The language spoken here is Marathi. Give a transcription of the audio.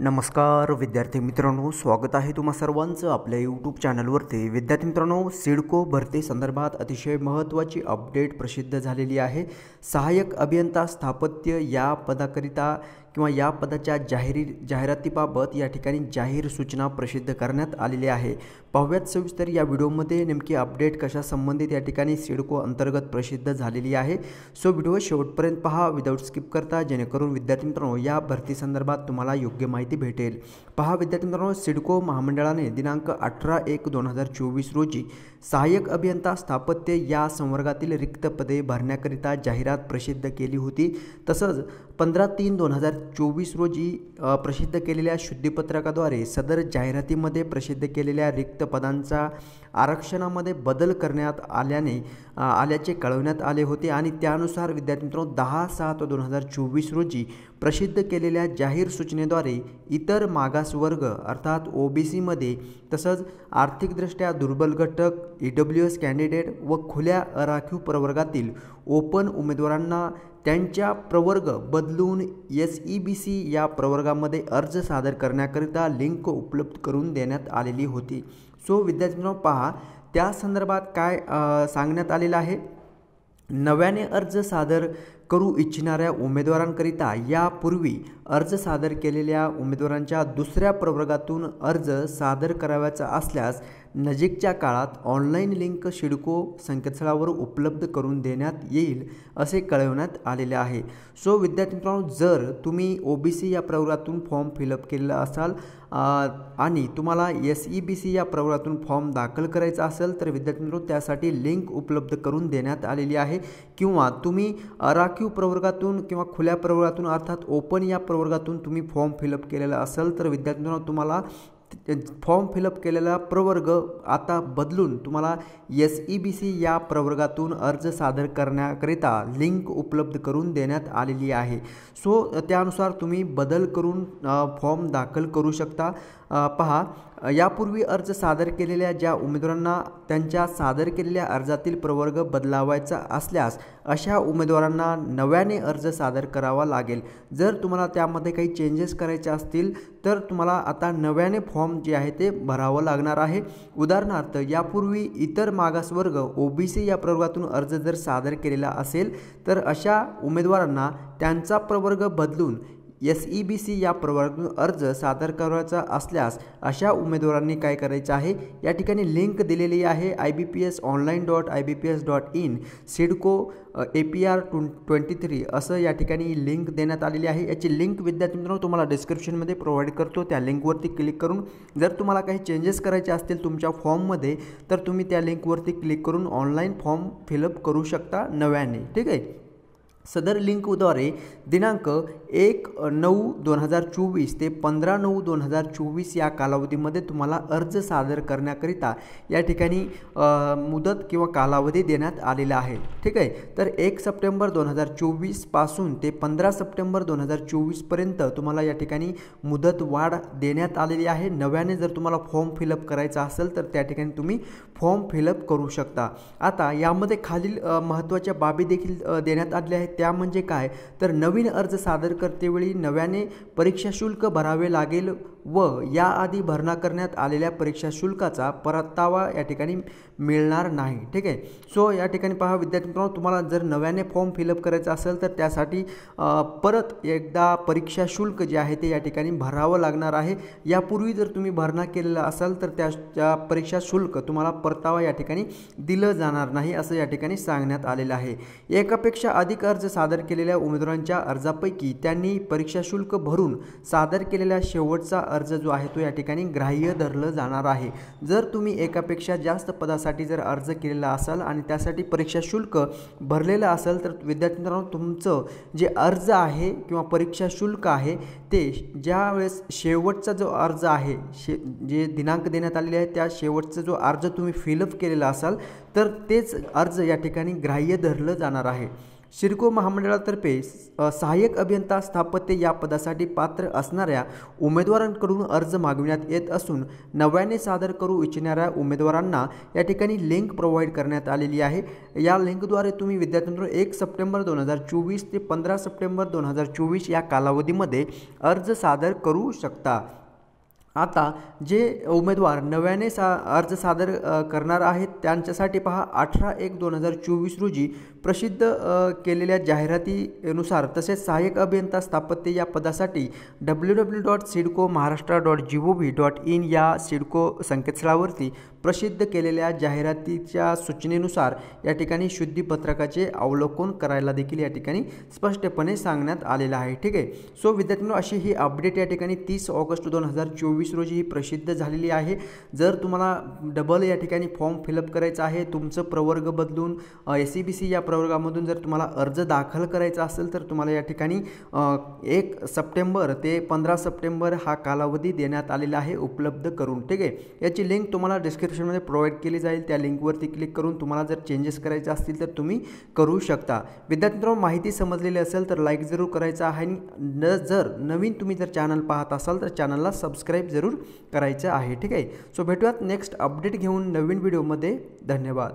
नमस्कार विद्यार्थी मित्रांनो, स्वागत आहे तुम्हा सर्वांचं आपल्या यूट्यूब चॅनलवरती। विद्यार्थी मित्रांनो, सिडको भरती संदर्भात अतिशय महत्त्वाची अपडेट प्रसिद्ध झालेली आहे। सहाय्यक अभियंता स्थापत्य या पदाकरिता किंवा या पदाच्या जाहिरातीबाबत या ठिकाणी जाहीर सूचना प्रसिद्ध करण्यात आलेली आहे। पाहूयात सविस्तर या व्हिडिओमध्ये नेमकी अपडेट कशा संबंधित या ठिकाणी सिडको अंतर्गत प्रसिद्ध झालेली आहे। सो व्हिडिओ शेवटपर्यंत पहा विदाउट स्किप करता, जेणेकरून विद्यार्थी मित्रांनो या भरती संदर्भात तुम्हाला योग्य माहिती भेटेल। पहा विद्यार्थी मित्रांनो, सिडको महामंडळाने दिनांक 18/1/2024 रोजी सहाय्यक अभियंता स्थापत्य या संवर्गातील रिक्त पदे भरण्याकरिता जाहिरात प्रसिद्ध केली होती। तसंच 15/3/2024 रोजी प्रसिद्ध केलेल्या शुद्धीपत्रकाद्वारे सदर जाहिरातीमध्ये प्रसिद्ध केलेल्या रिक्त पदांचा आरक्षणामध्ये बदल करण्यात आल्याचे कळवण्यात आले होते आणि त्यानुसार विद्यार्थी मित्रांनो 10/7/2024 रोजी प्रसिद्ध केलेल्या जाहीर सूचनेद्वारे इतर मागासवर्ग अर्थात OBC मध्ये तसंच आर्थिकदृष्ट्या दुर्बल घटक EWS कॅन्डिडेट व खुल्या अराखीव प्रवर्गातील ओपन उमेदवारांना त्यांच्या प्रवर्ग बदलून SEBC या प्रवर्गामध्ये अर्ज सादर करण्याकरिता लिंक उपलब्ध करून देण्यात आलेली होती। सो विद्यार्थी मित्रांनो, पहा त्या संदर्भात काय सांगण्यात आलेलं आहे। नव्याने अर्ज सादर करू इच्छिणाऱ्या उमेदवारांकरिता यापूर्वी अर्ज सादर केलेल्या उमेदवारांच्या दुसऱ्या प्रवर्गातून अर्ज सादर करावयाचा असल्यास नजीकच्या काळात ऑनलाईन लिंक सिडको संकेतस्थळावर उपलब्ध करून देण्यात येईल असे कळवण्यात आलेले आहे। सो विद्यार्थी मित्रांनो, जर तुम्ही OBC या प्रवर्गातून फॉर्म फिलअप केलेला असाल आणि तुम्हाला SEBC या प्रवर्गातून फॉर्म दाखल करायचा असेल तर विद्यार्थी मित्रांनो त्यासाठी लिंक उपलब्ध करून देण्यात आलेली आहे। किंवा तुम्ही राखीव प्रवर्गातून किंवा खुल्या प्रवर्गातून अर्थात ओपन या प्रवर्गातून तुम्ही फॉर्म फिलअप केलेला असेल तर विद्यार्थी मित्रांनो तुम्हाला फॉर्म फिलअप केलेला प्रवर्ग आता बदलून तुम्हाला SEBC या प्रवर्गातून अर्ज सादर करण्याकरिता लिंक उपलब्ध करून देण्यात आलेली आहे। सो त्यानुसार तुम्ही बदल करून फॉर्म दाखल करू शकता। पहा, यापूर्वी अर्ज सादर केलेल्या ज्या उमेदवारांना त्यांच्या सादर केलेल्या अर्जातील प्रवर्ग बदलावायचा असल्यास अशा उमेदवारांना नव्याने अर्ज सादर करावा लागेल। जर तुम्हाला त्यामध्ये काही चेंजेस करायचे असतील तर तुम्हाला आता नव्याने फॉर्म जे आहे ते भरावं लागणार आहे। उदाहरणार्थ, यापूर्वी इतर मागासवर्ग OBC या प्रवर्गातून अर्ज जर सादर केलेला असेल तर अशा उमेदवारांना त्यांचा प्रवर्ग बदलून SEBC या प्रवर्गातून अर्ज सादर करायचा असल्यास अशा उमेदवारांनी काय करायचं आहे, या ठिकाणी लिंक दिलेली आहे ibpsonline.ibps.in सिडको APR 23 असं या ठिकाणी लिंक देण्यात आलेली आहे। याची लिंक विद्यार्थी मित्रांनो तुम्हाला डिस्क्रिप्शनमध्ये प्रोव्हाइड करतो। त्या लिंकवरती क्लिक करून जर तुम्हाला काही चेंजेस करायचे असतील तुमच्या फॉर्ममध्ये तर तुम्ही त्या लिंकवरती क्लिक करून ऑनलाईन फॉर्म फिलअप करू शकता नव्याने। ठीक आहे। सदर लिंकद्वारे दिनांक 1/9/2024 ते 15/9/2024 या कालावधीमध्ये तुम्हाला अर्ज सादर करण्याकरिता या ठिकाणी मुदत किंवा कालावधी देण्यात आलेला आहे। ठीक आहे। तर 1 सप्टेंबर 2024 पासून ते 15 सप्टेंबर 2024 पर्यंत तुम्हाला या ठिकाणी मुदत वाढ देण्यात आलेली आहे। नव्याने जर तुम्हाला फॉर्म फिलअप करायचा असेल तर त्या ठिकाणी तुम्ही फॉर्म फिलअप करू शकता। आता यामध्ये खालील महत्त्वाच्या बाबी देखील देण्यात आलेल्या आहेत। त्या म्हणजे काय, तर नवीन अर्ज सादर करतेवेळी नव्याने परीक्षा शुल्क भरावे लागेल व याआधी भरणा करण्यात आलेल्या परीक्षा शुल्काचा परतावा या ठिकाणी मिळणार नाही। ठीक आहे। सो या ठिकाणी पहा विद्यार्थी मित्रांनो, तुम्हाला जर नव्याने फॉर्म फिलअप करायचा असेल तर त्यासाठी परत एकदा परीक्षा शुल्क जे आहे ते या ठिकाणी भरावं लागणार आहे। यापूर्वी जर तुम्ही भरणा केलेला असाल तर त्या परीक्षा शुल्क तुम्हाला परतावा या ठिकाणी दिलं जाणार नाही असं या ठिकाणी सांगण्यात आलेलं आहे। एकापेक्षा अधिक अर्ज सादर केलेल्या उमेदवारांच्या अर्जापैकी त्यांनी परीक्षा शुल्क भरून सादर केलेला शेवटचा अर्ज जो आहे तो या ठिकाणी ग्राह्य धरलं जाणार आहे। जर तुम्ही एकापेक्षा जास्त पदासाठी जर अर्ज केलेला असाल आणि त्यासाठी परीक्षा शुल्क भरलेलं असेल तर विद्यार्थी मित्रांनो तुमचं जे अर्ज आहे किंवा परीक्षा शुल्क आहे ते ज्या वेळेस शेवटचा जो अर्ज आहे जे दिनांक देण्यात आलेले आहे त्या शेवटचा जो अर्ज तुम्ही फिलअप केलेला असाल तर तेच अर्ज या ठिकाणी ग्राह्य धरलं जाणार आहे। सिडको महामंडळातर्फे सहाय्यक अभियंता स्थापत्य या पदासाठी पात्र असणाऱ्या उमेदवारांकडून अर्ज मागविण्यात येत असून नव्याने सादर करू इच्छिणाऱ्या उमेदवारांना या ठिकाणी लिंक प्रोव्हाइड करण्यात आलेली आहे। या लिंकद्वारे तुम्ही विद्यार्थ्यांनो 1 सप्टेंबर 2024 ते 15 सप्टेंबर 2024 या कालावधीमध्ये अर्ज सादर करू शकता। आता जे उमेदवार नव्याने अर्ज सादर करणार आहेत त्यांच्यासाठी पहा 18/1/2024 रोजी प्रसिद्ध केलेल्या जाहिरातीनुसार तसेच सहाय्यक अभियंता स्थापत्य या पदासाठी www.sidcomaharashtra.gov.in या सिडको संकेतस्थळावरती प्रसिद्ध केलेल्या जाहिरातीच्या सूचनेनुसार या ठिकाणी शुद्धीपत्रकाचे अवलोकन करायला देखील या ठिकाणी स्पष्टपणे सांगण्यात आलेलं आहे। ठीक आहे, सो विद्यार्थ्यांनो अशी ही अपडेट या ठिकाणी 30 ऑगस्ट 2024 रोजी ही प्रसिद्ध झालेली आहे। जर तुम्हाला डबल या ठिकाणी फॉर्म फिलअप करायचा आहे, तुमचं प्रवर्ग बदलून SEBC या प्रवर्गामधून जर तुम्हाला अर्ज दाखल करायचा असेल तर तुम्हाला या ठिकाणी 1 सप्टेंबर ते 15 सप्टेंबर हा कालावधी देण्यात आलेला आहे उपलब्ध करून। ठीक आहे, याची लिंक तुम्हाला डिस्क्रिप्शनमध्ये प्रोव्हाइड केली जाईल, त्या लिंकवरती क्लिक करून तुम्हाला जर चेंजेस करायचे असतील तर तुम्ही करू शकता। विद्यार्थ्यांनो माहिती समजलेली असेल तर लाईक जरूर करायचा आहे आणि जर नवीन तुम्ही जर चॅनल पाहत असाल तर चॅनलला सबस्क्राईब जरूर करायचं आहे। ठीक आहे, सो भेटूयात नेक्स्ट अपडेट घेऊन नवीन व्हिडिओमध्ये। धन्यवाद।